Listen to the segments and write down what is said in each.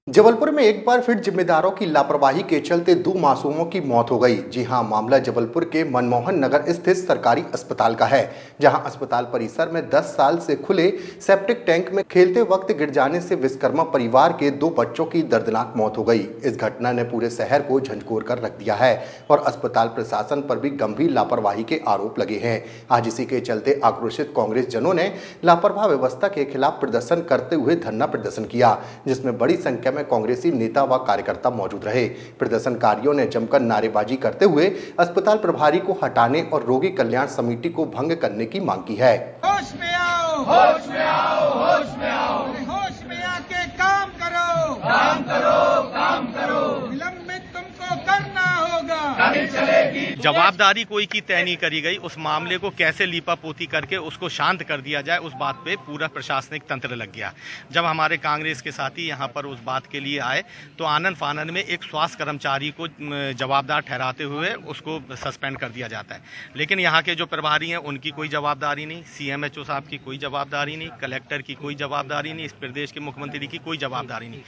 जबलपुर में एक बार फिर जिम्मेदारों की लापरवाही के चलते 2 मासूमों की मौत हो गई। जी हां, मामला जबलपुर के मनमोहन नगर स्थित सरकारी अस्पताल का है, जहां अस्पताल परिसर में 10 साल से खुले सेप्टिक टैंक में खेलते वक्त गिर जाने से विश्वकर्मा परिवार के 2 बच्चों की दर्दनाक मौत हो गई। इस घटना ने पूरे शहर को झंझोर कर रख दिया है और अस्पताल प्रशासन पर भी गंभीर लापरवाही के आरोप लगे हैं। आज इसी के चलते आक्रोशित कांग्रेस जनों ने लापरवाह व्यवस्था के खिलाफ प्रदर्शन करते हुए धरना प्रदर्शन किया, जिसमें बड़ी संख्या में कांग्रेसी नेता व कार्यकर्ता मौजूद रहे। प्रदर्शनकारियों ने जमकर नारेबाजी करते हुए अस्पताल प्रभारी को हटाने और रोगी कल्याण समिति को भंग करने की मांग की है। होश में आओ, होश में आओ, होश में आओ, होश में आके काम करो, काम करो, काम करो, विलंबित तुमको करना होगा, नहीं चलेगी। जवाबदारी कोई की तय नहीं करी गई। उस मामले को कैसे लीपापोती करके उसको शांत कर दिया जाए, उस बात पे पूरा प्रशासनिक तंत्र लग गया। जब हमारे कांग्रेस के साथी यहाँ पर उस बात के लिए आए तो आनन फानन में एक स्वास्थ्य कर्मचारी को जवाबदार ठहराते हुए उसको सस्पेंड कर दिया जाता है। लेकिन यहाँ के जो प्रभारी हैं उनकी कोई जवाबदारी नहीं, सीएमएचओ साहब की कोई जवाबदारी नहीं, कलेक्टर की कोई जवाबदारी नहीं, इस प्रदेश के मुख्यमंत्री की कोई जवाबदारी नहीं।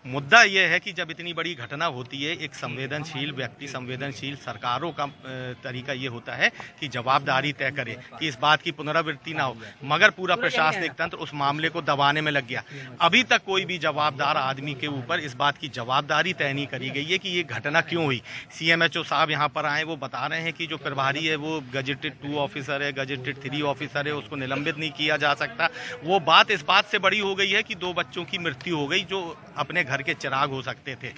मुद्दा यह है कि जब इतनी बड़ी घटना होती है, एक संवेदनशील व्यक्ति, संवेदनशील सरकारों का तरीका ये होता है कि जवाबदारी तय करे कि इस बात की पुनरावृत्ति ना हो, मगर पूरा प्रशासनिक तंत्र उस मामले को दबाने में लग गया। अभी तक कोई भी जवाबदार आदमी के ऊपर इस बात की जवाबदारी तय नहीं करी गई है कि ये घटना क्यों हुई। सीएमएचओ साहब यहाँ पर आए, वो बता रहे हैं कि जो प्रभारी है वो गजेटेड 2 ऑफिसर है, गजेटेड 3 ऑफिसर है, उसको निलंबित नहीं किया जा सकता। वो बात इस बात से बड़ी हो गई है कि 2 बच्चों की मृत्यु हो गई जो अपने घर के चिराग हो सकते थे।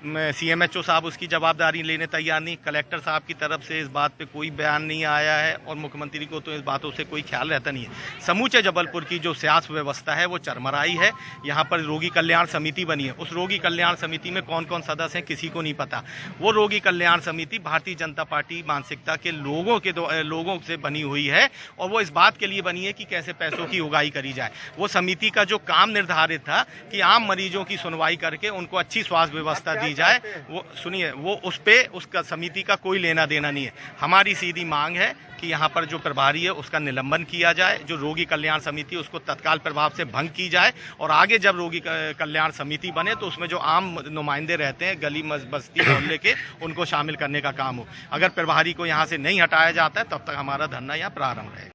सीएमएचओ साहब उसकी जवाबदारी लेने तैयार नहीं, कलेक्टर साहब की तरफ से इस बात पे कोई बयान नहीं आया है और मुख्यमंत्री को तो इस बातों से कोई ख्याल रहता नहीं है। समूचे जबलपुर की जो सियासी व्यवस्था है वो चरमराई है। यहाँ पर रोगी कल्याण समिति बनी है, उस रोगी कल्याण समिति में कौन कौन सदस्य हैं किसी को नहीं पता। वो रोगी कल्याण समिति भारतीय जनता पार्टी मानसिकता के लोगों से बनी हुई है और वो इस बात के लिए बनी है कि कैसे पैसों की उगाही करी जाए। वो समिति का जो काम निर्धारित था कि आम मरीजों की सुनवाई करके उनको अच्छी स्वास्थ्य व्यवस्था दी जाए, वो सुनिए, वो उस पे उसका समिति का कोई लेना देना नहीं है। हमारी सीधी मांग है कि यहाँ पर जो प्रभारी है उसका निलंबन किया जाए, जो रोगी कल्याण समिति उसको तत्काल प्रभाव से भंग की जाए और आगे जब रोगी कल्याण समिति बने तो उसमें जो आम नुमाइंदे रहते हैं गली बस्ती मोहल्ले के, उनको शामिल करने का काम हो। अगर प्रभारी को यहाँ से नहीं हटाया जाता है तब तक हमारा धरना यहाँ प्रारंभ है।